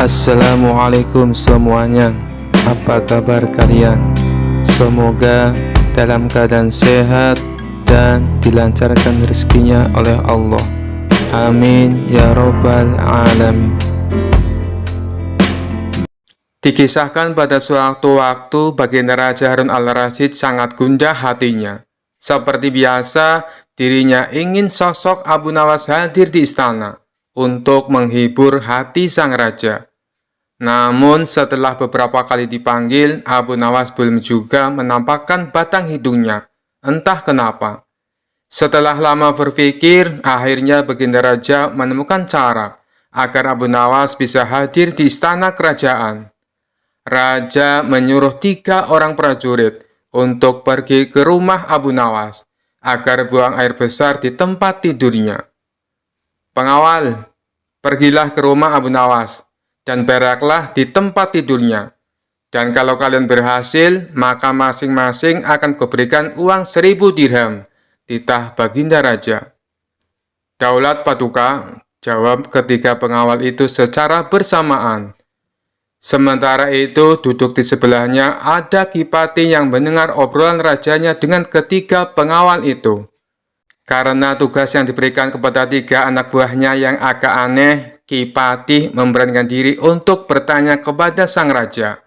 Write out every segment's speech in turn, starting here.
Assalamualaikum semuanya. Apa kabar kalian? Semoga dalam keadaan sehat dan dilancarkan rezekinya oleh Allah. Amin ya robbal alamin. Dikisahkan pada suatu waktu Baginda Raja Harun al-Rasyid sangat gundah hatinya. Seperti biasa, dirinya ingin sosok Abu Nawas hadir di istana untuk menghibur hati sang raja. Namun setelah beberapa kali dipanggil, Abu Nawas belum juga menampakkan batang hidungnya. Entah kenapa. Setelah lama berpikir, akhirnya Baginda Raja menemukan cara agar Abu Nawas bisa hadir di istana kerajaan. Raja menyuruh 3 orang prajurit untuk pergi ke rumah Abu Nawas agar buang air besar di tempat tidurnya. Pengawal, pergilah ke rumah Abu Nawas dan beraklah di tempat tidurnya. Dan kalau kalian berhasil, maka masing-masing akan kuberikan uang 1000 dirham, titah Baginda Raja. Daulat Paduka, jawab ketiga pengawal itu secara bersamaan. Sementara itu, duduk di sebelahnya ada Kipati yang mendengar obrolan rajanya dengan ketiga pengawal itu. Karena tugas yang diberikan kepada 3 anak buahnya yang agak aneh, Kipati memberanikan diri untuk bertanya kepada sang raja.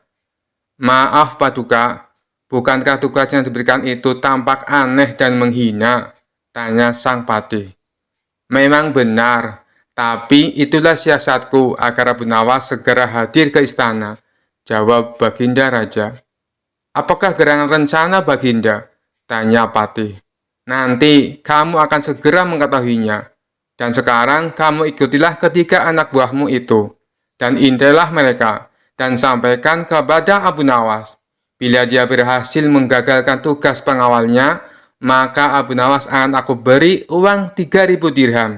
Maaf Paduka, bukankah tugas yang diberikan itu tampak aneh dan menghina? Tanya sang patih. Memang benar, tapi itulah siasatku agar Abu Nawas segera hadir ke istana, jawab Baginda Raja. Apakah gerangan rencana Baginda? Tanya patih. Nanti kamu akan segera mengetahuinya. Dan sekarang kamu ikutilah ketiga anak buahmu itu, dan intailah mereka, dan sampaikan kepada Abu Nawas. Bila dia berhasil menggagalkan tugas pengawalnya, maka Abu Nawas akan aku beri uang 3000 dirham.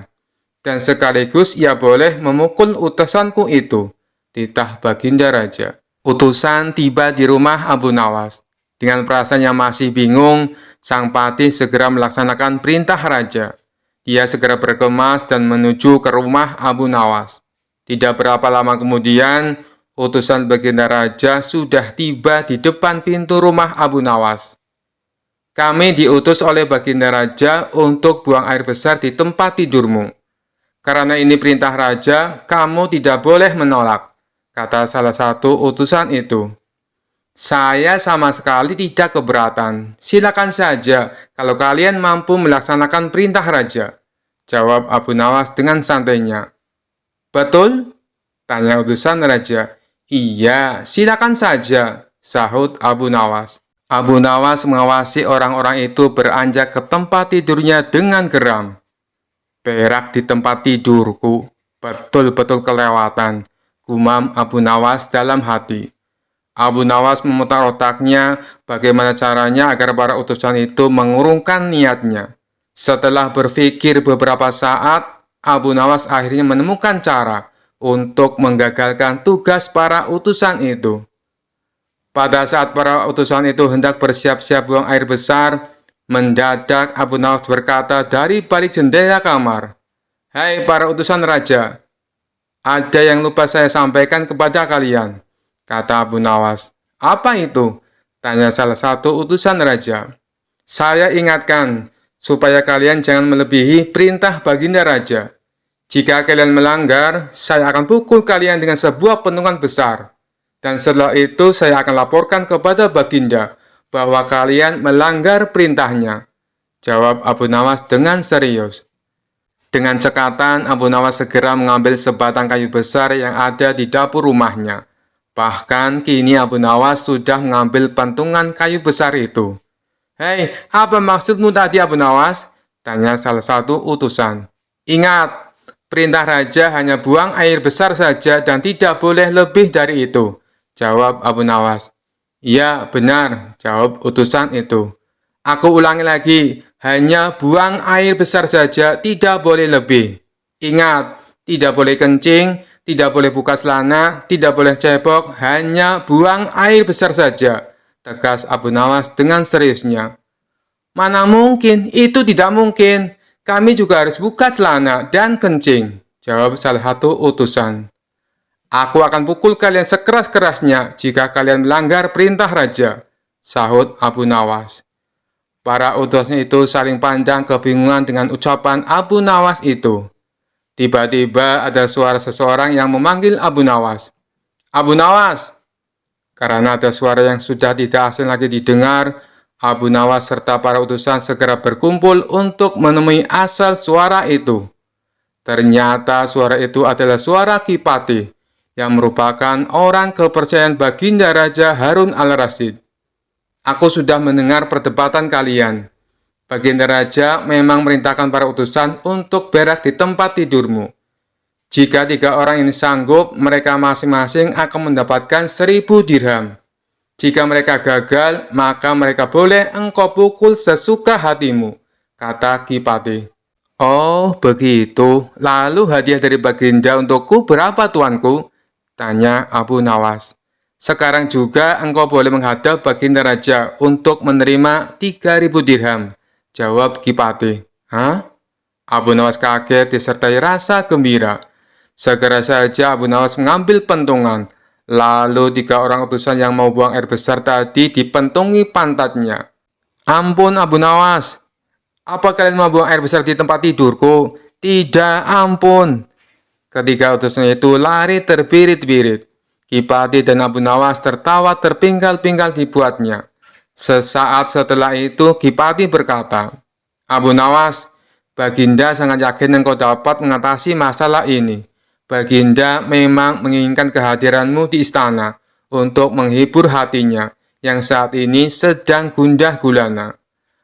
Dan sekaligus ia boleh memukul utusanku itu, titah Baginda Raja. Utusan tiba di rumah Abu Nawas. Dengan perasaan yang masih bingung, sang patih segera melaksanakan perintah raja. Dia segera berkemas dan menuju ke rumah Abu Nawas. Tidak berapa lama kemudian, utusan Baginda Raja sudah tiba di depan pintu rumah Abu Nawas. Kami diutus oleh Baginda Raja untuk buang air besar di tempat tidurmu. Karena ini perintah raja, kamu tidak boleh menolak, kata salah satu utusan itu. Saya sama sekali tidak keberatan. Silakan saja kalau kalian mampu melaksanakan perintah raja, jawab Abu Nawas dengan santainya. Betul? Tanya utusan raja. Iya, silakan saja, sahut Abu Nawas. Abu Nawas mengawasi orang-orang itu beranjak ke tempat tidurnya dengan geram. Perak di tempat tidurku, betul-betul kelewatan, gumam Abu Nawas dalam hati. Abu Nawas memutar otaknya bagaimana caranya agar para utusan itu mengurungkan niatnya. Setelah berpikir beberapa saat, Abu Nawas akhirnya menemukan cara untuk menggagalkan tugas para utusan itu. Pada saat para utusan itu hendak bersiap-siap buang air besar, mendadak Abu Nawas berkata dari balik jendela kamar, "Hai para utusan raja, ada yang lupa saya sampaikan kepada kalian," kata Abu Nawas. "Apa itu?" tanya salah satu utusan raja. "Saya ingatkan, supaya kalian jangan melebihi perintah Baginda Raja. Jika kalian melanggar, saya akan pukul kalian dengan sebuah pentungan besar. Dan setelah itu saya akan laporkan kepada Baginda bahwa kalian melanggar perintahnya," jawab Abu Nawas dengan serius. Dengan cekatan, Abu Nawas segera mengambil sebatang kayu besar yang ada di dapur rumahnya. Bahkan kini Abu Nawas sudah mengambil pentungan kayu besar itu. "Hei, apa maksudmu tadi Abu Nawas?" tanya salah satu utusan. "Ingat, perintah raja hanya buang air besar saja dan tidak boleh lebih dari itu," jawab Abu Nawas. "Iya, benar," jawab utusan itu. "Aku ulangi lagi, hanya buang air besar saja, tidak boleh lebih. Ingat, tidak boleh kencing, tidak boleh buka celana, tidak boleh cebok, hanya buang air besar saja," tegas Abu Nawas dengan seriusnya. "Mana mungkin, itu tidak mungkin. Kami juga harus buka celana dan kencing," jawab salah satu utusan. Aku akan pukul kalian sekeras-kerasnya jika kalian melanggar perintah raja, sahut Abu Nawas. Para utusnya itu saling pandang kebingungan dengan ucapan Abu Nawas itu. Tiba-tiba ada suara seseorang yang memanggil Abu Nawas. Abu Nawas! Karena ada suara yang sudah tidak asing lagi didengar, Abu Nawas serta para utusan segera berkumpul untuk menemui asal suara itu. Ternyata suara itu adalah suara Kipati, yang merupakan orang kepercayaan Baginda Raja Harun al-Rasyid. Aku sudah mendengar perdebatan kalian. Baginda Raja memang merintahkan para utusan untuk berak di tempat tidurmu. Jika 3 orang ini sanggup, mereka masing-masing akan mendapatkan 1000 dirham. Jika mereka gagal, maka mereka boleh engkau pukul sesuka hatimu, kata Kipati. Oh, begitu. Lalu hadiah dari Baginda untukku berapa, tuanku? Tanya Abu Nawas. Sekarang juga engkau boleh menghadap Baginda Raja untuk menerima 3000 dirham, jawab Kipati. Hah? Abu Nawas kaget disertai rasa gembira. Segera saja Abu Nawas mengambil pentungan. Lalu 3 orang utusan yang mau buang air besar tadi dipentungi pantatnya. Ampun Abu Nawas, apa kalian mau buang air besar di tempat tidurku? Tidak, ampun. Ketiga utusnya itu lari terbirit-birit. Kipati dan Abu Nawas tertawa terpinggal-pinggal dibuatnya. Sesaat setelah itu Kipati berkata, Abu Nawas, Baginda sangat yakin engkau dapat mengatasi masalah ini. Baginda memang menginginkan kehadiranmu di istana untuk menghibur hatinya yang saat ini sedang gundah gulana.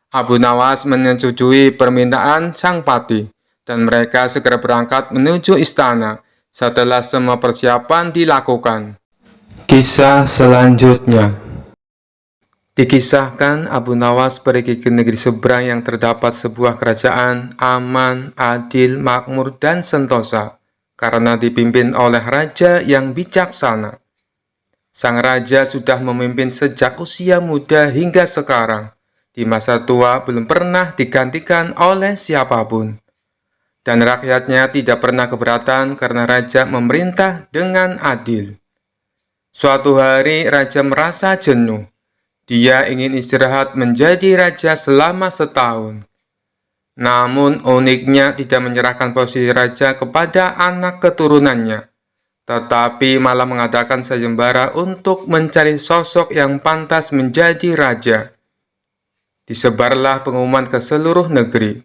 Abu Nawas menyetujui permintaan sang pati, dan mereka segera berangkat menuju istana setelah semua persiapan dilakukan. Kisah selanjutnya. Dikisahkan Abu Nawas pergi ke negeri seberang yang terdapat sebuah kerajaan aman, adil, makmur, dan sentosa, karena dipimpin oleh raja yang bijaksana. Sang raja sudah memimpin sejak usia muda hingga sekarang. Di masa tua belum pernah digantikan oleh siapapun. Dan rakyatnya tidak pernah keberatan karena raja memerintah dengan adil. Suatu hari raja merasa jenuh. Dia ingin istirahat menjadi raja selama setahun. Namun uniknya tidak menyerahkan posisi raja kepada anak keturunannya, tetapi malah mengadakan sayembara untuk mencari sosok yang pantas menjadi raja. Disebarlah pengumuman ke seluruh negeri.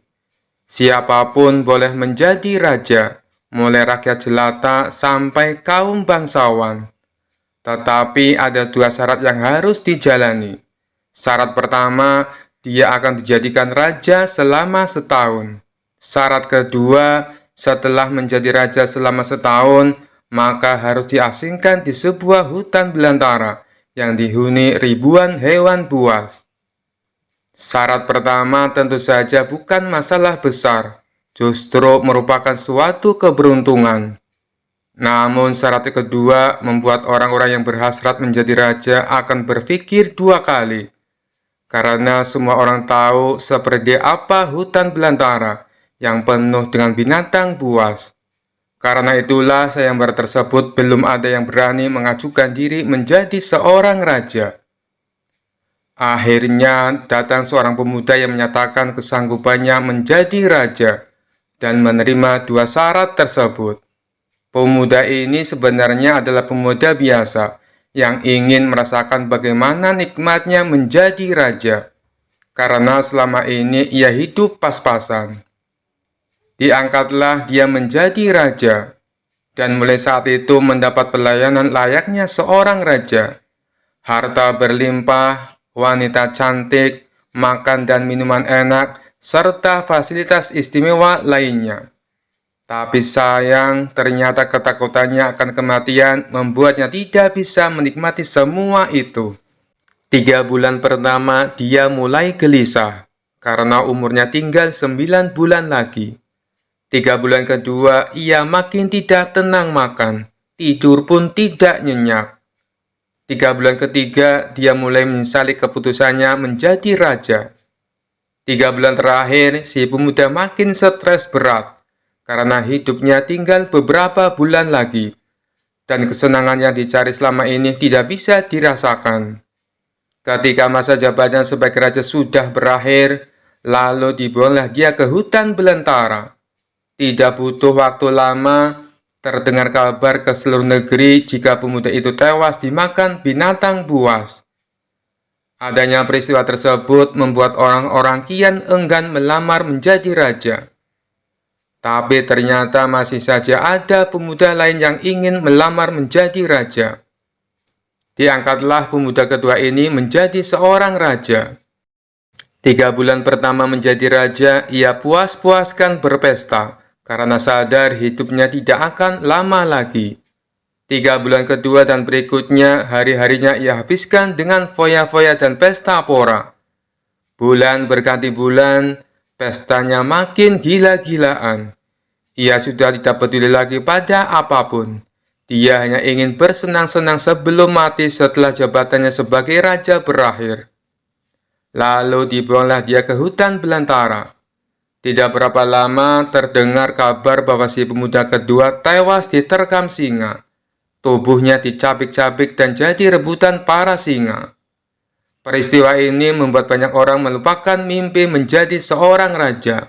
Siapapun boleh menjadi raja, mulai rakyat jelata sampai kaum bangsawan. Tetapi ada 2 syarat yang harus dijalani. Syarat pertama, dia akan dijadikan raja selama setahun. Syarat kedua, setelah menjadi raja selama setahun, maka harus diasingkan di sebuah hutan belantara yang dihuni ribuan hewan buas. Syarat pertama tentu saja bukan masalah besar, justru merupakan suatu keberuntungan. Namun syarat kedua membuat orang-orang yang berhasrat menjadi raja akan berpikir 2 kali. Karena semua orang tahu seperti apa hutan belantara yang penuh dengan binatang buas. Karena itulah sayembara tersebut belum ada yang berani mengajukan diri menjadi seorang raja. Akhirnya datang seorang pemuda yang menyatakan kesanggupannya menjadi raja dan menerima 2 syarat tersebut. Pemuda ini sebenarnya adalah pemuda biasa yang ingin merasakan bagaimana nikmatnya menjadi raja, karena selama ini ia hidup pas-pasan. Diangkatlah dia menjadi raja, dan mulai saat itu mendapat pelayanan layaknya seorang raja. Harta berlimpah, wanita cantik, makan dan minuman enak, serta fasilitas istimewa lainnya. Tapi sayang, ternyata ketakutannya akan kematian membuatnya tidak bisa menikmati semua itu. 3 bulan pertama dia mulai gelisah, karena umurnya tinggal 9 bulan lagi. 3 bulan kedua ia makin tidak tenang makan, tidur pun tidak nyenyak. 3 bulan ketiga, dia mulai menyesali keputusannya menjadi raja. 3 bulan terakhir, si pemuda makin stres berat, karena hidupnya tinggal beberapa bulan lagi. dan kesenangan yang dicari selama ini tidak bisa dirasakan. Ketika masa jabatan sebagai raja sudah berakhir, lalu dibuanglah dia ke hutan belantara. Tidak butuh waktu lama, terdengar kabar ke seluruh negeri jika pemuda itu tewas dimakan binatang buas. Adanya peristiwa tersebut membuat orang-orang kian enggan melamar menjadi raja. Tapi ternyata masih saja ada pemuda lain yang ingin melamar menjadi raja. Diangkatlah pemuda kedua ini menjadi seorang raja. 3 bulan pertama menjadi raja, ia puas-puaskan berpesta, karena sadar hidupnya tidak akan lama lagi. 3 bulan kedua dan berikutnya, hari-harinya ia habiskan dengan foya-foya dan pesta pora. Bulan berganti bulan, pestanya makin gila-gilaan. Ia sudah tidak peduli lagi pada apapun. Dia hanya ingin bersenang-senang sebelum mati setelah jabatannya sebagai raja berakhir. Lalu dibuanglah dia ke hutan belantara. Tidak berapa lama terdengar kabar bahwa si pemuda kedua tewas diterkam singa. Tubuhnya dicabik-cabik dan jadi rebutan para singa. Peristiwa ini membuat banyak orang melupakan mimpi menjadi seorang raja.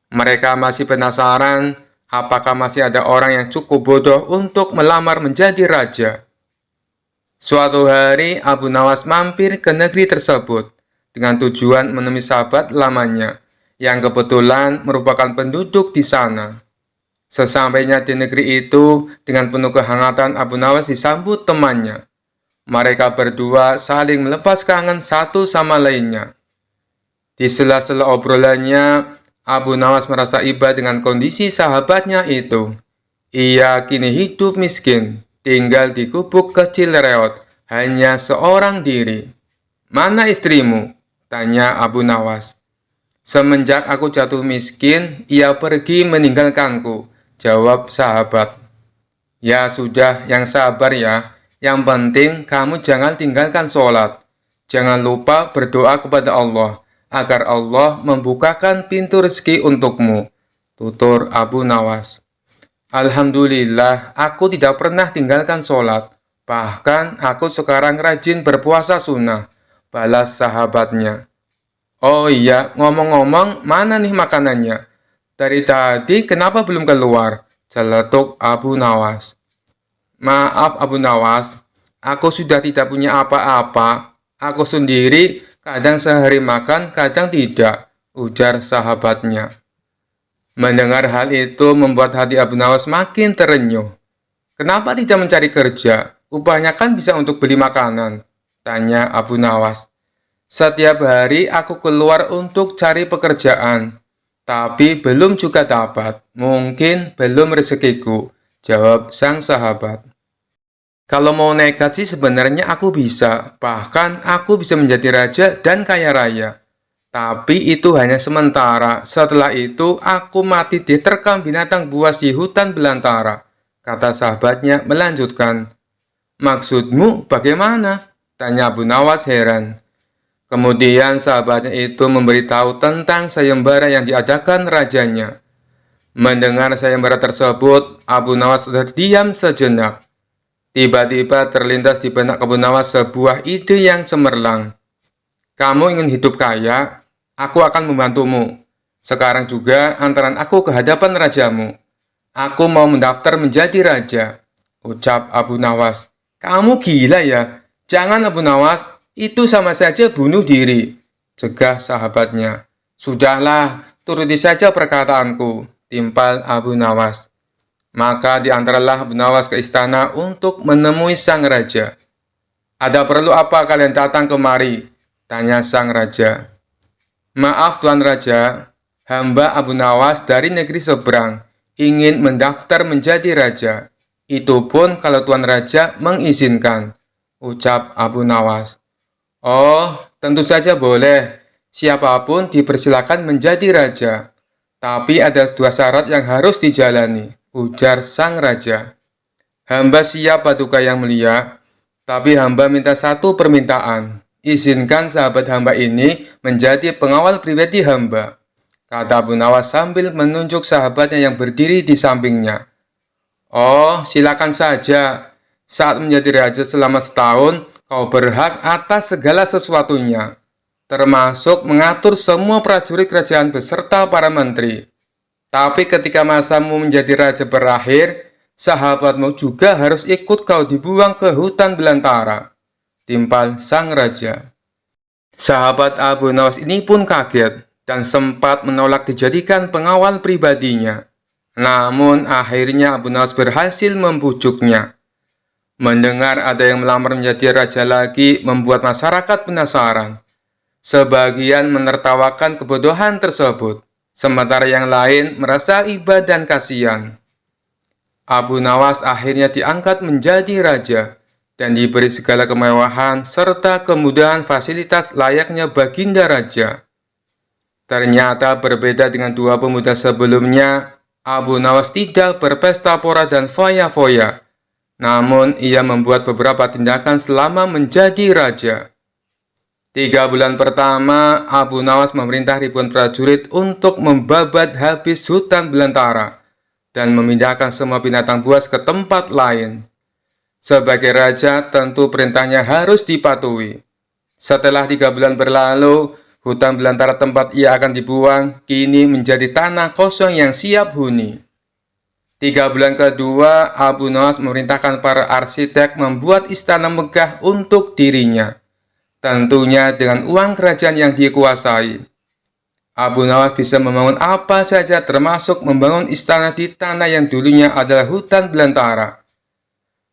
Mereka masih penasaran apakah masih ada orang yang cukup bodoh untuk melamar menjadi raja. Suatu hari Abu Nawas mampir ke negeri tersebut dengan tujuan menemui sahabat lamanya yang kebetulan merupakan penduduk di sana. Sesampainya di negeri itu, dengan penuh kehangatan Abu Nawas disambut temannya. Mereka berdua saling melepas kangen satu sama lainnya. Di sela-sela obrolannya, Abu Nawas merasa iba dengan kondisi sahabatnya itu. Ia kini hidup miskin, tinggal di gubuk kecil reot, hanya seorang diri. "Mana istrimu?" tanya Abu Nawas. "Semenjak aku jatuh miskin, ia pergi meninggalkanku," jawab sahabat. "Ya sudah, yang sabar ya. Yang penting kamu jangan tinggalkan sholat. Jangan lupa berdoa kepada Allah, agar Allah membukakan pintu rezeki untukmu," tutur Abu Nawas. "Alhamdulillah, aku tidak pernah tinggalkan sholat. Bahkan aku sekarang rajin berpuasa sunnah," balas sahabatnya. "Oh iya, ngomong-ngomong, mana nih makanannya? Dari tadi kenapa belum keluar?" celetuk Abu Nawas. "Maaf Abu Nawas, aku sudah tidak punya apa-apa. Aku sendiri kadang sehari makan, kadang tidak," ujar sahabatnya. Mendengar hal itu membuat hati Abu Nawas makin terenyuh. "Kenapa tidak mencari kerja? Upahnya kan bisa untuk beli makanan," tanya Abu Nawas. "Setiap hari aku keluar untuk cari pekerjaan, tapi belum juga dapat. Mungkin belum rezekiku," jawab sang sahabat. "Kalau mau nekat sih sebenarnya aku bisa. Bahkan aku bisa menjadi raja dan kaya raya. Tapi itu hanya sementara. Setelah itu aku mati diterkam binatang buas di hutan belantara," kata sahabatnya melanjutkan. "Maksudmu bagaimana?" tanya Abu Nawas heran. Kemudian sahabatnya itu memberitahu tentang sayembara yang diadakan rajanya. Mendengar sayembara tersebut, Abu Nawas terdiam sejenak. Tiba-tiba terlintas di benak Abu Nawas sebuah ide yang cemerlang. "Kamu ingin hidup kaya? Aku akan membantumu. Sekarang juga antaran aku ke hadapan rajamu. Aku mau mendaftar menjadi raja," ucap Abu Nawas. "Kamu gila ya? Jangan Abu Nawas, itu sama saja bunuh diri," cegah sahabatnya. "Sudahlah, turuti saja perkataanku," timpal Abu Nawas. Maka diantaralah Abu Nawas ke istana untuk menemui sang raja. "Ada perlu apa kalian datang kemari?" tanya sang raja. "Maaf Tuan Raja, hamba Abu Nawas dari negeri seberang ingin mendaftar menjadi raja. Itu pun kalau Tuan Raja mengizinkan," ucap Abu Nawas. "Oh, tentu saja boleh. Siapapun dipersilakan menjadi raja. Tapi ada 2 syarat yang harus dijalani," ujar sang raja. "Hamba siap Paduka yang mulia, tapi hamba minta satu permintaan. Izinkan sahabat hamba ini menjadi pengawal pribadi hamba," kata Abu Nawas sambil menunjuk sahabatnya yang berdiri di sampingnya. Oh, silakan saja. Saat menjadi raja selama setahun, kau berhak atas segala sesuatunya, termasuk mengatur semua prajurit kerajaan beserta para menteri. Tapi ketika masamu menjadi raja berakhir, sahabatmu juga harus ikut kau dibuang ke hutan belantara, timpal sang raja. Sahabat Abu Nawas ini pun kaget dan sempat menolak dijadikan pengawal pribadinya. Namun akhirnya Abu Nawas berhasil membujuknya. Mendengar ada yang melamar menjadi raja lagi membuat masyarakat penasaran. Sebagian menertawakan kebodohan tersebut, sementara yang lain merasa iba dan kasihan. Abu Nawas akhirnya diangkat menjadi raja dan diberi segala kemewahan serta kemudahan fasilitas layaknya baginda raja. Ternyata berbeda dengan dua pemuda sebelumnya, Abu Nawas tidak berpesta pora dan foya-foya. Namun, ia membuat beberapa tindakan selama menjadi raja. 3 bulan pertama, Abu Nawas memerintah ribuan prajurit untuk membabat habis hutan belantara dan memindahkan semua binatang buas ke tempat lain. Sebagai raja, tentu perintahnya harus dipatuhi. Setelah 3 bulan berlalu, hutan belantara tempat ia akan dibuang kini menjadi tanah kosong yang siap huni. 3 bulan kedua, Abu Nawas memerintahkan para arsitek membuat istana megah untuk dirinya, tentunya dengan uang kerajaan yang dikuasai. Abu Nawas bisa membangun apa saja termasuk membangun istana di tanah yang dulunya adalah hutan belantara.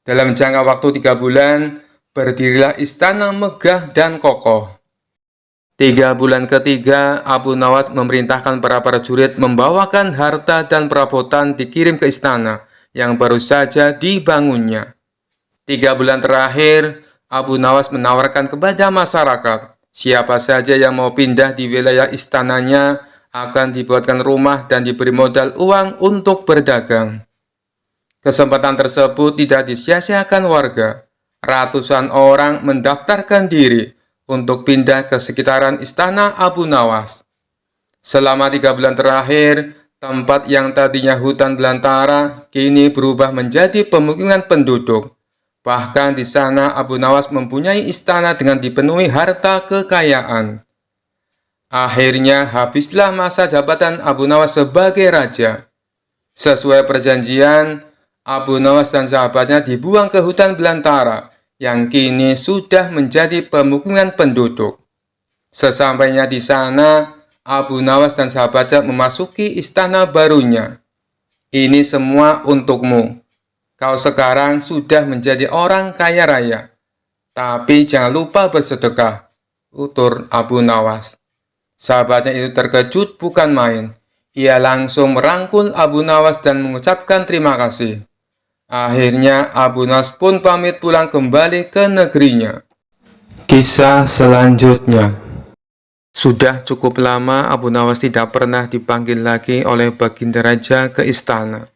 Dalam jangka waktu 3 bulan, berdirilah istana megah dan kokoh. 3 bulan ketiga, Abu Nawas memerintahkan para prajurit membawakan harta dan perabotan dikirim ke istana yang baru saja dibangunnya. 3 bulan terakhir, Abu Nawas menawarkan kepada masyarakat, siapa saja yang mau pindah di wilayah istananya akan dibuatkan rumah dan diberi modal uang untuk berdagang. Kesempatan tersebut tidak disia-siakan warga. Ratusan orang mendaftarkan diri untuk pindah ke sekitaran istana Abu Nawas. Selama 3 bulan terakhir, tempat yang tadinya hutan belantara kini berubah menjadi pemukiman penduduk. Bahkan di sana Abu Nawas mempunyai istana dengan dipenuhi harta kekayaan. Akhirnya habislah masa jabatan Abu Nawas sebagai raja. Sesuai perjanjian, Abu Nawas dan sahabatnya dibuang ke hutan belantara yang kini sudah menjadi pemukiman penduduk. Sesampainya di sana, Abu Nawas dan sahabatnya memasuki istana barunya. Ini semua untukmu. Kau sekarang sudah menjadi orang kaya raya. Tapi jangan lupa bersedekah, utur Abu Nawas. Sahabatnya itu terkejut bukan main. Ia langsung merangkul Abu Nawas dan mengucapkan terima kasih. Akhirnya Abu Nawas pun pamit pulang kembali ke negerinya. Kisah selanjutnya. Sudah cukup lama Abu Nawas tidak pernah dipanggil lagi oleh baginda raja ke istana.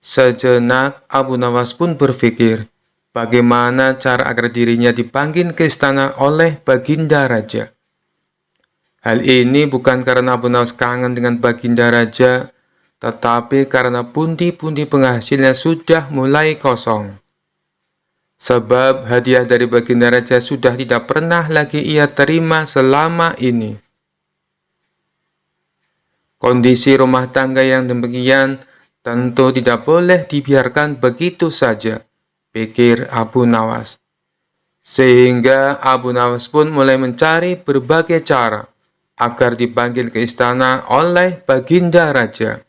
Sejenak Abu Nawas pun berpikir, bagaimana cara agar dirinya dipanggil ke istana oleh baginda raja. Hal ini bukan karena Abu Nawas kangen dengan baginda raja, tetapi karena pundi-pundi penghasilnya sudah mulai kosong. Sebab hadiah dari baginda raja sudah tidak pernah lagi ia terima selama ini. Kondisi rumah tangga yang demikian tentu tidak boleh dibiarkan begitu saja, pikir Abu Nawas. Sehingga Abu Nawas pun mulai mencari berbagai cara agar dipanggil ke istana oleh baginda raja.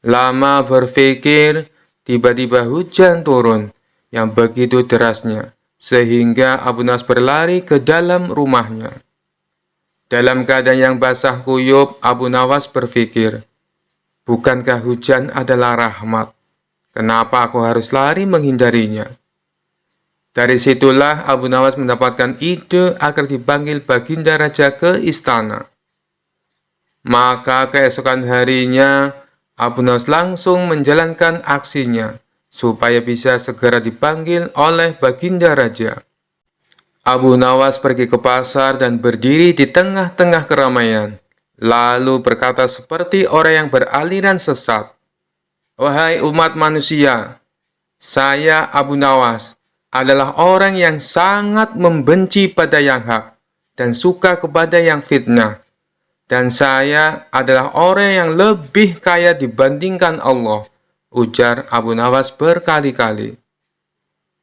Lama berpikir, tiba-tiba hujan turun yang begitu derasnya, sehingga Abu Nawas berlari ke dalam rumahnya. Dalam keadaan yang basah kuyup, Abu Nawas berpikir, bukankah hujan adalah rahmat? Kenapa aku harus lari menghindarinya? Dari situlah Abu Nawas mendapatkan ide agar dipanggil baginda raja ke istana. Maka keesokan harinya, Abu Nawas langsung menjalankan aksinya supaya bisa segera dipanggil oleh baginda raja. Abu Nawas pergi ke pasar dan berdiri di tengah-tengah keramaian, lalu berkata seperti orang yang beraliran sesat, Wahai umat manusia, saya Abu Nawas adalah orang yang sangat membenci pada yang hak dan suka kepada yang fitnah. Dan saya adalah orang yang lebih kaya dibandingkan Allah, ujar Abu Nawas berkali-kali.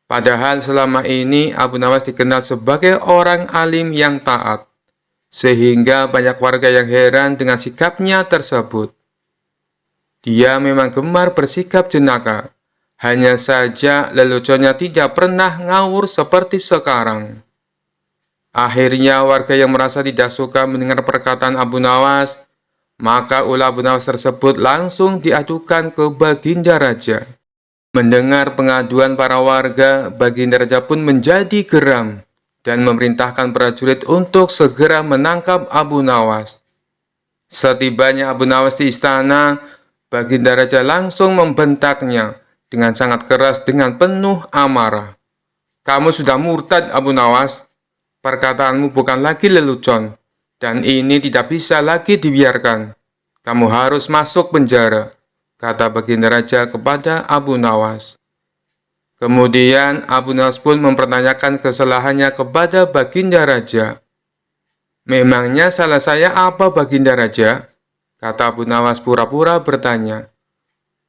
Padahal selama ini Abu Nawas dikenal sebagai orang alim yang taat, sehingga banyak warga yang heran dengan sikapnya tersebut. Dia memang gemar bersikap jenaka, hanya saja leluconnya tidak pernah ngawur seperti sekarang. Akhirnya warga yang merasa tidak suka mendengar perkataan Abu Nawas, maka ulah Abu Nawas tersebut langsung diadukan ke Baginda Raja. Mendengar pengaduan para warga, Baginda Raja pun menjadi geram dan memerintahkan prajurit untuk segera menangkap Abu Nawas. Setibanya Abu Nawas di istana, Baginda Raja langsung membentaknya dengan sangat keras dengan penuh amarah. "Kamu sudah murtad, Abu Nawas. Perkataanmu bukan lagi lelucon, dan ini tidak bisa lagi dibiarkan. Kamu harus masuk penjara," kata Baginda Raja kepada Abu Nawas. Kemudian Abu Nawas pun mempertanyakan kesalahannya kepada Baginda Raja. "Memangnya salah saya apa, Baginda Raja?" kata Abu Nawas pura-pura bertanya.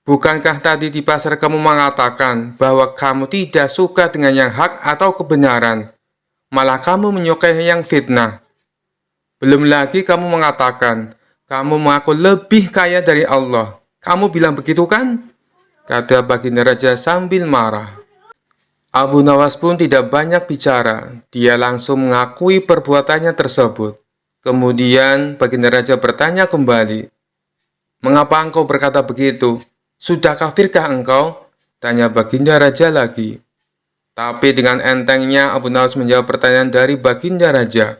"Bukankah tadi di pasar kamu mengatakan bahwa kamu tidak suka dengan yang hak atau kebenaran? Malah kamu menyukai yang fitnah. Belum lagi kamu mengatakan, kamu mengaku lebih kaya dari Allah. Kamu bilang begitu kan?" kata Baginda Raja sambil marah. Abu Nawas pun tidak banyak bicara. Dia langsung mengakui perbuatannya tersebut. Kemudian Baginda Raja bertanya kembali, "Mengapa engkau berkata begitu? Sudah kafirkah engkau?" tanya Baginda Raja lagi. Tapi dengan entengnya Abu Nawas menjawab pertanyaan dari Baginda Raja.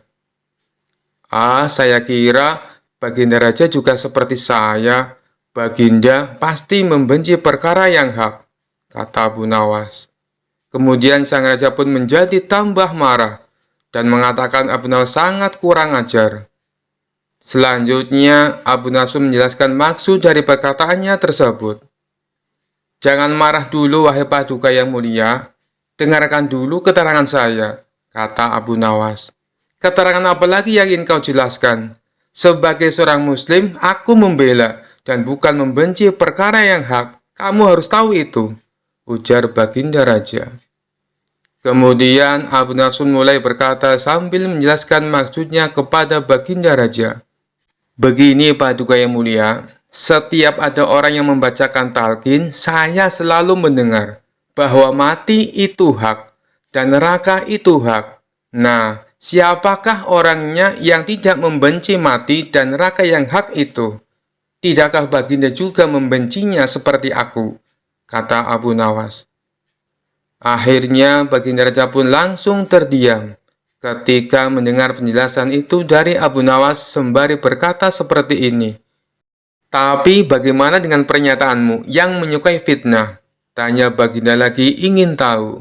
Saya kira Baginda Raja juga seperti saya. Baginda pasti membenci perkara yang hak," kata Abu Nawas. Kemudian sang raja pun menjadi tambah marah dan mengatakan Abu Nawas sangat kurang ajar. Selanjutnya, Abu Nawas menjelaskan maksud dari perkataannya tersebut. "Jangan marah dulu, wahai Paduka yang mulia. Dengarkan dulu keterangan saya," kata Abu Nawas. "Keterangan apa lagi yang ingin kau jelaskan? Sebagai seorang muslim, aku membela dan bukan membenci perkara yang hak. Kamu harus tahu itu," ujar Baginda Raja. Kemudian Abu Nawas mulai berkata sambil menjelaskan maksudnya kepada Baginda Raja. "Begini, Paduka yang mulia, setiap ada orang yang membacakan talqin, saya selalu mendengar bahwa mati itu hak dan neraka itu hak. Nah, siapakah orangnya yang tidak membenci mati dan neraka yang hak itu? Tidakkah Baginda juga membencinya seperti aku?" kata Abu Nawas. Akhirnya Baginda Raja pun langsung terdiam ketika mendengar penjelasan itu dari Abu Nawas sembari berkata seperti ini. "Tapi bagaimana dengan pernyataanmu yang menyukai fitnah?" tanya Baginda lagi ingin tahu.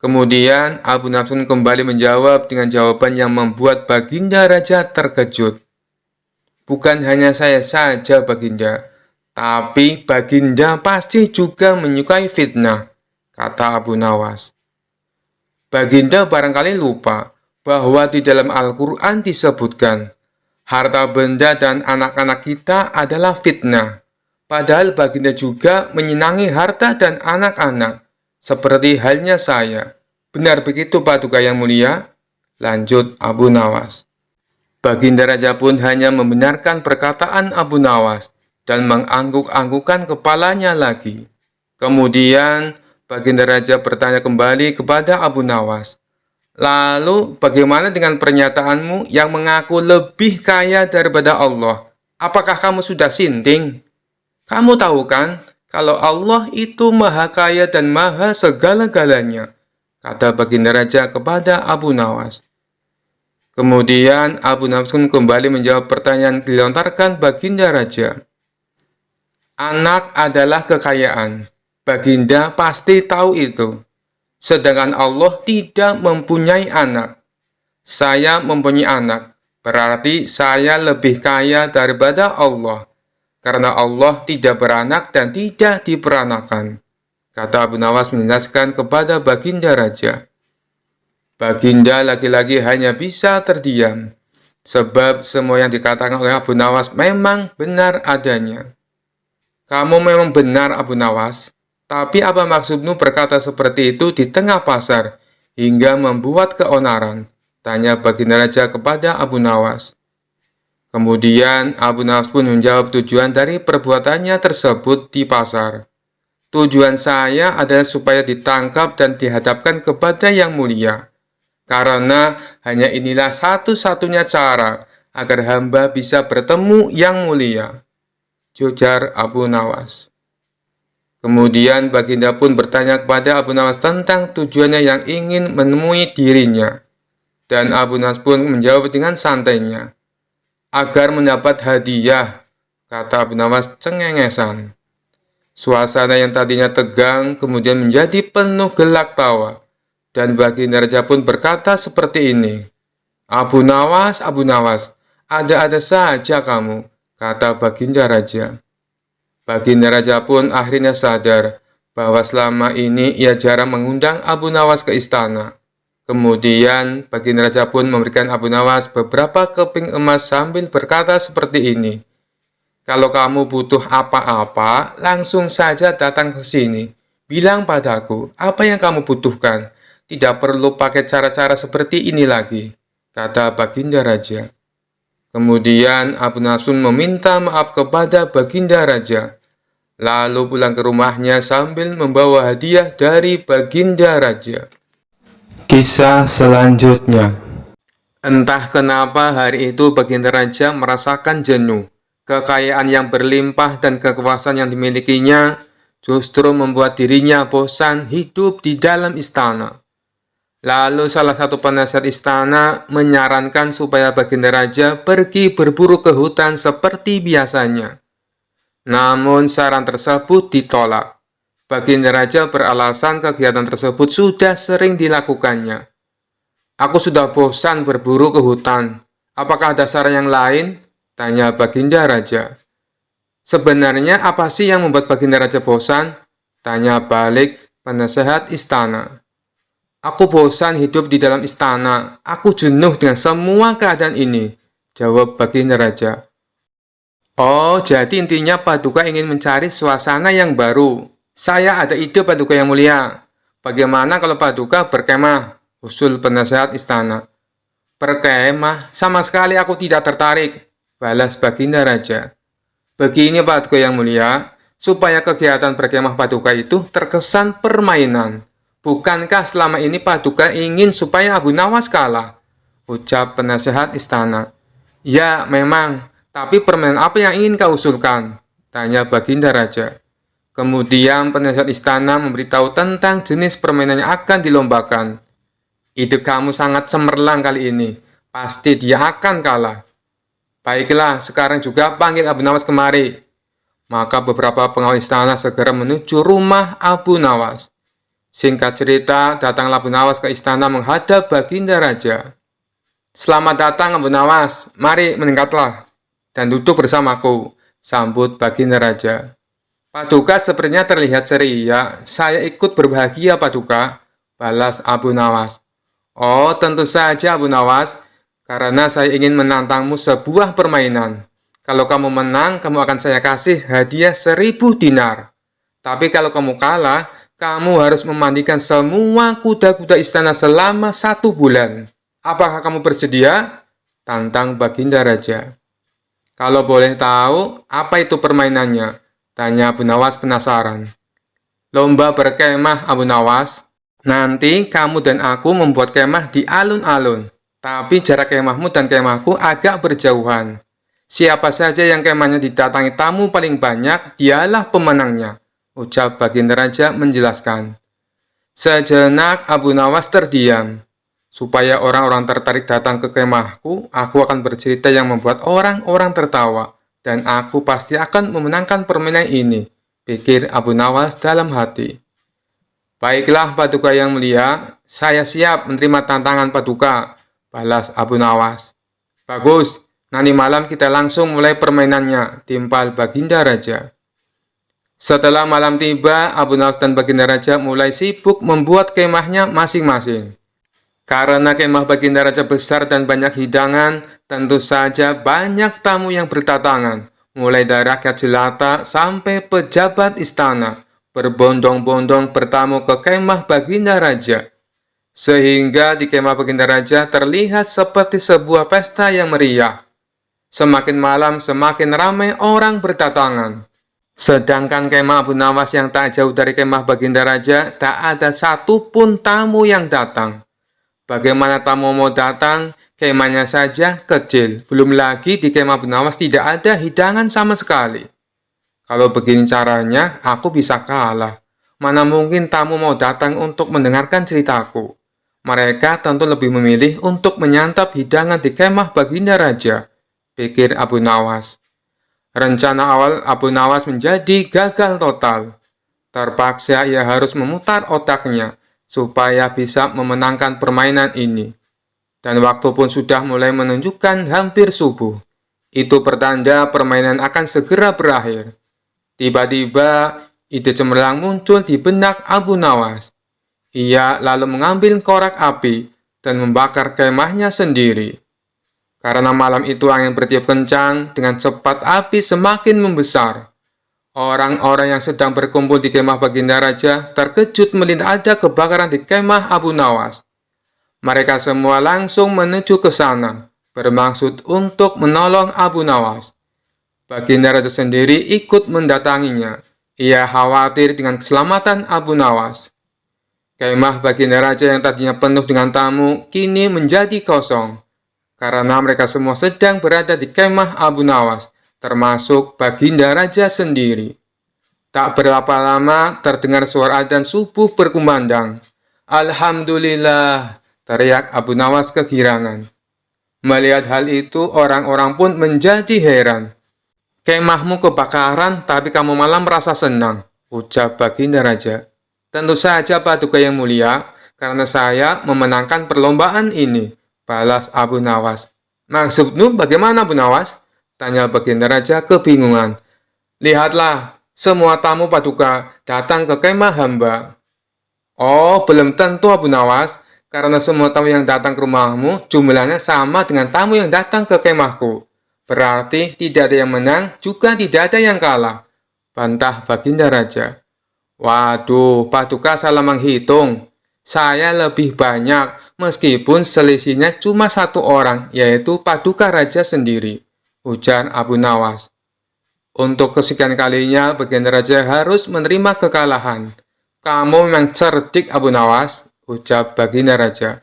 Kemudian Abu Nawas kembali menjawab dengan jawaban yang membuat Baginda Raja terkejut. "Bukan hanya saya saja, Baginda, tapi Baginda pasti juga menyukai fitnah," kata Abu Nawas. "Baginda barangkali lupa bahwa di dalam Al-Quran disebutkan, harta benda dan anak-anak kita adalah fitnah. Padahal Baginda juga menyenangi harta dan anak-anak, seperti halnya saya. Benar begitu, Paduka yang mulia?" lanjut Abu Nawas. Baginda Raja pun hanya membenarkan perkataan Abu Nawas dan mengangguk-anggukkan kepalanya lagi. Kemudian Baginda Raja bertanya kembali kepada Abu Nawas, "Lalu bagaimana dengan pernyataanmu yang mengaku lebih kaya daripada Allah? Apakah kamu sudah sinting? Kamu tahu kan kalau Allah itu maha kaya dan maha segala-galanya," kata Baginda Raja kepada Abu Nawas. Kemudian Abu Nawas kembali menjawab pertanyaan dilontarkan Baginda Raja. "Anak adalah kekayaan. Baginda pasti tahu itu. Sedangkan Allah tidak mempunyai anak. Saya mempunyai anak, berarti saya lebih kaya daripada Allah. karena Allah tidak beranak dan tidak diperanakan. Kata Abu Nawas menjelaskan kepada Baginda Raja. Baginda laki-laki hanya bisa terdiam, sebab semua yang dikatakan oleh Abu Nawas memang benar adanya. Kamu memang benar, Abu Nawas, tapi apa maksudmu berkata seperti itu di tengah pasar, hingga membuat keonaran? Tanya Baginda Raja kepada Abu Nawas. Kemudian Abu Nawas pun menjawab tujuan dari perbuatannya tersebut di pasar. Tujuan saya adalah supaya ditangkap dan dihadapkan kepada yang mulia. Karena hanya inilah satu-satunya cara agar hamba bisa bertemu yang mulia. Ujar Abu Nawas. Kemudian Baginda pun bertanya kepada Abu Nawas tentang tujuannya yang ingin menemui dirinya. Dan Abu Nawas pun menjawab dengan santainya. Agar mendapat hadiah, kata Abu Nawas cengengesan. Suasana yang tadinya tegang kemudian menjadi penuh gelak tawa. Dan Baginda Raja pun berkata seperti ini. Abu Nawas, ada-ada saja kamu, kata Baginda Raja. Baginda Raja pun akhirnya sadar bahwa selama ini ia jarang mengundang Abu Nawas ke istana. Kemudian Baginda Raja pun memberikan Abu Nawas beberapa keping emas sambil berkata seperti ini. Kalau kamu butuh apa-apa, langsung saja datang ke sini. Bilang padaku apa yang kamu butuhkan. Tidak perlu pakai cara-cara seperti ini lagi, kata Baginda Raja. Kemudian Abu Nawas meminta maaf kepada Baginda Raja. Lalu pulang ke rumahnya sambil membawa hadiah dari Baginda Raja. Kisah selanjutnya. Entah kenapa hari itu Baginda Raja merasakan jenuh. Kekayaan yang berlimpah dan kekuasaan yang dimilikinya justru membuat dirinya bosan hidup di dalam istana. Lalu salah satu penasihat istana menyarankan supaya Baginda Raja pergi berburu ke hutan seperti biasanya. Namun saran tersebut ditolak. Baginda Raja beralasan kegiatan tersebut sudah sering dilakukannya. Aku sudah bosan berburu ke hutan. Apakah ada saran yang lain? Tanya Baginda Raja. Sebenarnya apa sih yang membuat Baginda Raja bosan? Tanya balik penasehat istana. Aku bosan hidup di dalam istana. Aku jenuh dengan semua keadaan ini, jawab Baginda Raja. Oh, jadi intinya Paduka ingin mencari suasana yang baru. Saya ada ide, Paduka yang mulia. Bagaimana kalau Paduka berkemah? Usul penasehat istana. Berkemah? Sama sekali aku tidak tertarik, balas Baginda Raja. Begini Paduka yang mulia, supaya kegiatan berkemah Paduka itu terkesan permainan. Bukankah selama ini Paduka ingin supaya Abu Nawas kalah? Ucap penasehat istana. Ya, memang. Tapi permainan apa yang ingin kau usulkan? Tanya Baginda Raja. Kemudian penasihat istana memberitahu tentang jenis permainan yang akan dilombakan. Ide kamu sangat cemerlang kali ini. Pasti dia akan kalah. Baiklah, sekarang juga panggil Abu Nawas kemari. Maka beberapa pengawal istana segera menuju rumah Abu Nawas. Singkat cerita, datanglah Abu Nawas ke istana menghadap Baginda Raja. Selamat datang Abu Nawas, mari meningkatlah dan duduk bersamaku, sambut Baginda Raja. Paduka sepertinya terlihat ceria, saya ikut berbahagia Paduka, balas Abu Nawas. Oh, tentu saja Abu Nawas, karena saya ingin menantangmu sebuah permainan. Kalau kamu menang, kamu akan saya kasih hadiah 1000 dinar. Tapi kalau kamu kalah, kamu harus memandikan semua kuda-kuda istana selama 1 bulan. Apakah kamu bersedia? Tantang Baginda Raja. Kalau boleh tahu, apa itu permainannya? Tanya Abu Nawas penasaran. Lomba berkemah Abu Nawas. Nanti kamu dan aku membuat kemah di alun-alun. Tapi jarak kemahmu dan kemahku agak berjauhan. Siapa saja yang kemahnya didatangi tamu paling banyak, dialah pemenangnya. Ucap Baginda Raja menjelaskan. Sejenak Abu Nawas terdiam. Supaya orang-orang tertarik datang ke kemahku, aku akan bercerita yang membuat orang-orang tertawa. Dan aku pasti akan memenangkan permainan ini, pikir Abu Nawas dalam hati. Baiklah Paduka yang mulia, saya siap menerima tantangan Paduka, balas Abu Nawas. Bagus, Nanti malam kita langsung mulai permainannya, timpal Baginda Raja. Setelah malam tiba, Abu Nawas dan Baginda Raja mulai sibuk membuat kemahnya masing-masing. Karena kemah Baginda Raja besar dan banyak hidangan, tentu saja banyak tamu yang berdatangan, mulai dari rakyat jelata sampai pejabat istana, berbondong-bondong bertamu ke kemah Baginda Raja. Sehingga di kemah Baginda Raja terlihat seperti sebuah pesta yang meriah. Semakin malam, semakin ramai orang berdatangan. Sedangkan kemah Abu Nawas yang tak jauh dari kemah Baginda Raja, tak ada satupun tamu yang datang. Bagaimana tamu mau datang? Kemahnya saja kecil. Belum lagi di kemah Abu Nawas tidak ada hidangan sama sekali. Kalau begini caranya, aku bisa kalah. Mana mungkin tamu mau datang untuk mendengarkan ceritaku. Mereka tentu lebih memilih untuk menyantap hidangan di kemah Baginda Raja, pikir Abu Nawas. Rencana awal Abu Nawas menjadi gagal total. Terpaksa ia harus memutar otaknya supaya bisa memenangkan permainan ini. Dan waktu pun sudah mulai menunjukkan hampir subuh. Itu pertanda permainan akan segera berakhir. Tiba-tiba ide cemerlang muncul di benak Abu Nawas. Ia lalu mengambil korek api dan membakar kemahnya sendiri. Karena malam itu angin bertiup kencang, dengan cepat api semakin membesar. Orang-orang yang sedang berkumpul di kemah Baginda Raja terkejut melihat ada kebakaran di kemah Abu Nawas. Mereka semua langsung menuju ke sana, bermaksud untuk menolong Abu Nawas. Baginda Raja sendiri ikut mendatanginya. Ia khawatir dengan keselamatan Abu Nawas. Kemah Baginda Raja yang tadinya penuh dengan tamu, kini menjadi kosong. Karena mereka semua sedang berada di kemah Abu Nawas, termasuk Baginda Raja sendiri. Tak berapa lama terdengar suara adzan subuh berkumandang. Alhamdulillah, teriak Abu Nawas kegirangan. Melihat hal itu, orang-orang pun menjadi heran. Kemahmu kebakaran, tapi kamu malah merasa senang, ucap Baginda Raja. Tentu saja Paduka yang mulia, karena saya memenangkan perlombaan ini, balas Abu Nawas. Maksudmu bagaimana Abu Nawas? Tanya Baginda Raja kebingungan. Lihatlah, semua tamu Paduka datang ke kemah hamba. Oh, belum tentu Abu Nawas, karena semua tamu yang datang ke rumahmu jumlahnya sama dengan tamu yang datang ke kemahku. Berarti tidak ada yang menang, juga tidak ada yang kalah, bantah Baginda Raja. Waduh, Paduka salah menghitung. Saya lebih banyak, meskipun selisihnya cuma satu orang, yaitu Paduka Raja sendiri, ujar Abu Nawas. Untuk kesekian kalinya, Baginda Raja harus menerima kekalahan. Kamu memang cerdik, Abu Nawas, ucap Baginda Raja.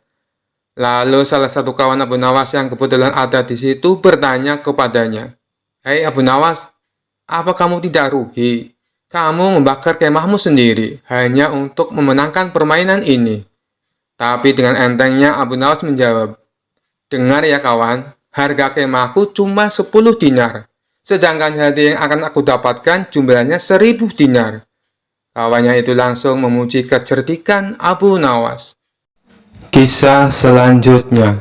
Lalu salah satu kawan Abu Nawas yang kebetulan ada di situ bertanya kepadanya. Hei Abu Nawas, apa kamu tidak rugi? Kamu membakar kemahmu sendiri hanya untuk memenangkan permainan ini. Tapi dengan entengnya Abu Nawas menjawab, dengar ya kawan, harga kemahku cuma 10 dinar. Sedangkan hadiah yang akan aku dapatkan jumlahnya 1000 dinar. Kawannya itu langsung memuji kecerdikan Abu Nawas. Kisah selanjutnya.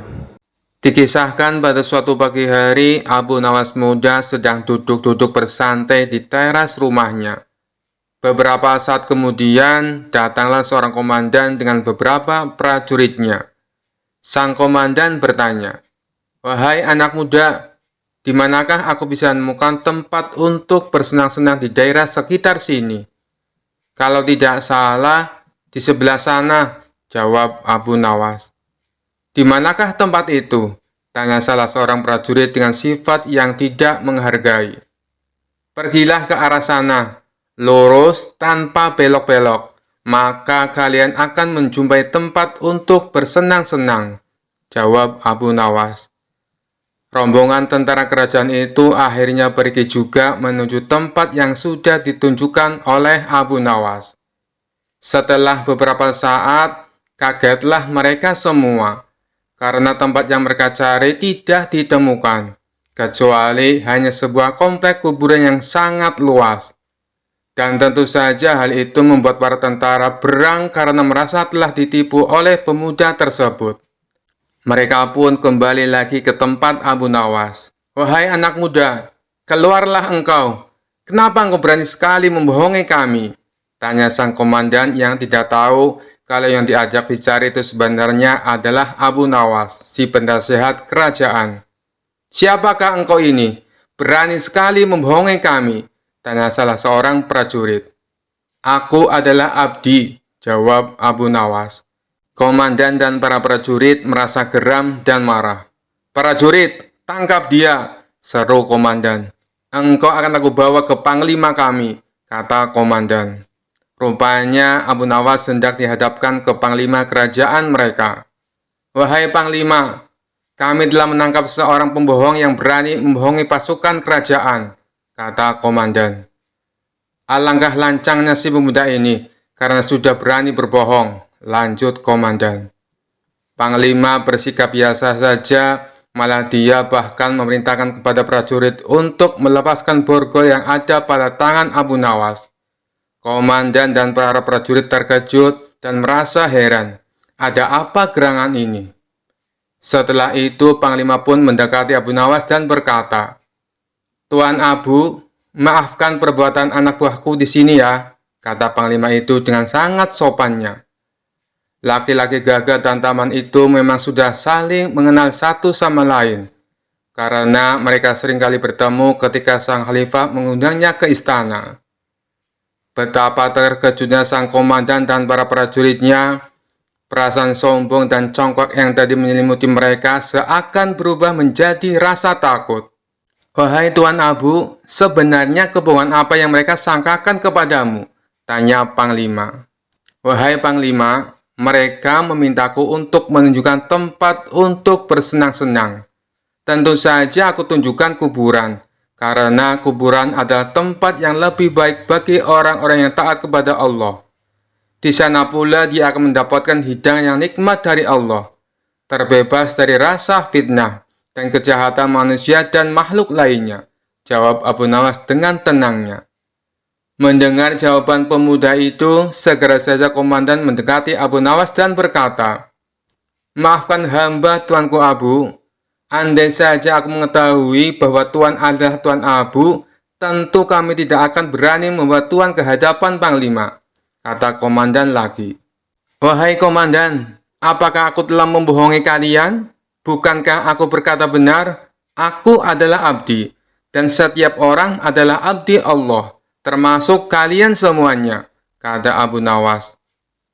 Dikisahkan pada suatu pagi hari, Abu Nawas muda sedang duduk-duduk bersantai di teras rumahnya. Beberapa saat kemudian, datanglah seorang komandan dengan beberapa prajuritnya. Sang komandan bertanya, "Wahai anak muda, di manakah aku bisa menemukan tempat untuk bersenang-senang di daerah sekitar sini?" "Kalau tidak salah, di sebelah sana," jawab Abu Nawas. "Di manakah tempat itu?" tanya salah seorang prajurit dengan sifat yang tidak menghargai. "Pergilah ke arah sana, lurus tanpa belok-belok, maka kalian akan menjumpai tempat untuk bersenang-senang," jawab Abu Nawas. Rombongan tentara kerajaan itu akhirnya pergi juga menuju tempat yang sudah ditunjukkan oleh Abu Nawas. Setelah beberapa saat, kagetlah mereka semua, karena tempat yang mereka cari tidak ditemukan, kecuali hanya sebuah komplek kuburan yang sangat luas. Dan tentu saja hal itu membuat para tentara berang karena merasa telah ditipu oleh pemuda tersebut. Mereka pun kembali lagi ke tempat Abu Nawas. Wahai anak muda, keluarlah engkau. Kenapa engkau berani sekali membohongi kami? Tanya sang komandan yang tidak tahu kalau yang diajak bicara itu sebenarnya adalah Abu Nawas, si penasehat kerajaan. Siapakah engkau ini? Berani sekali membohongi kami, tanya salah seorang prajurit. Aku adalah Abdi, jawab Abu Nawas. Komandan dan para prajurit merasa geram dan marah. Prajurit, tangkap dia, seru komandan. Engkau akan aku bawa ke panglima kami, kata komandan. Rupanya Abu Nawas hendak dihadapkan ke panglima kerajaan mereka. Wahai panglima, kami telah menangkap seorang pembohong yang berani membohongi pasukan kerajaan, kata komandan. Alangkah lancangnya si pemuda ini karena sudah berani berbohong, lanjut komandan. Panglima bersikap biasa saja, malah dia bahkan memerintahkan kepada prajurit untuk melepaskan borgol yang ada pada tangan Abu Nawas. Komandan dan para prajurit terkejut dan merasa heran. Ada apa gerangan ini? Setelah itu, Panglima pun mendekati Abu Nawas dan berkata, Tuan Abu, maafkan perbuatan anak buahku di sini ya, kata Panglima itu dengan sangat sopannya. Laki-laki gagah dan tampan itu memang sudah saling mengenal satu sama lain, karena mereka seringkali bertemu ketika sang khalifah mengundangnya ke istana. Betapa terkejutnya sang komandan dan para prajuritnya. Perasaan sombong dan congkak yang tadi menyelimuti mereka seakan berubah menjadi rasa takut. Wahai Tuan Abu, sebenarnya kebohongan apa yang mereka sangkakan kepadamu? Tanya Panglima. Wahai Panglima, mereka memintaku untuk menunjukkan tempat untuk bersenang-senang. Tentu saja aku tunjukkan kuburan, karena kuburan adalah tempat yang lebih baik bagi orang-orang yang taat kepada Allah. Di sana pula dia akan mendapatkan hidangan yang nikmat dari Allah, terbebas dari rasa fitnah dan kejahatan manusia dan makhluk lainnya, jawab Abu Nawas dengan tenangnya. Mendengar jawaban pemuda itu, segera saja komandan mendekati Abu Nawas dan berkata, Maafkan hamba Tuanku Abu, andai saja aku mengetahui bahwa Tuan adalah Tuan Abu, tentu kami tidak akan berani membawa Tuan ke hadapan Panglima, kata komandan lagi. Wahai komandan, apakah aku telah membohongi kalian? Bukankah aku berkata benar? Aku adalah abdi, dan setiap orang adalah abdi Allah, termasuk kalian semuanya, kata Abu Nawas.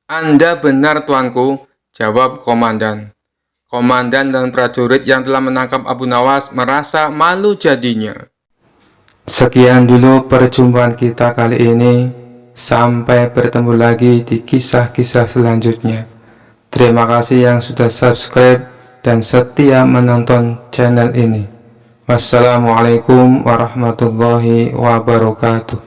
Anda benar tuanku, jawab komandan. Komandan dan prajurit yang telah menangkap Abu Nawas merasa malu jadinya. Sekian dulu perjumpaan kita kali ini. Sampai bertemu lagi di kisah-kisah selanjutnya. Terima kasih yang sudah subscribe dan setia menonton channel ini. Wassalamualaikum warahmatullahi wabarakatuh.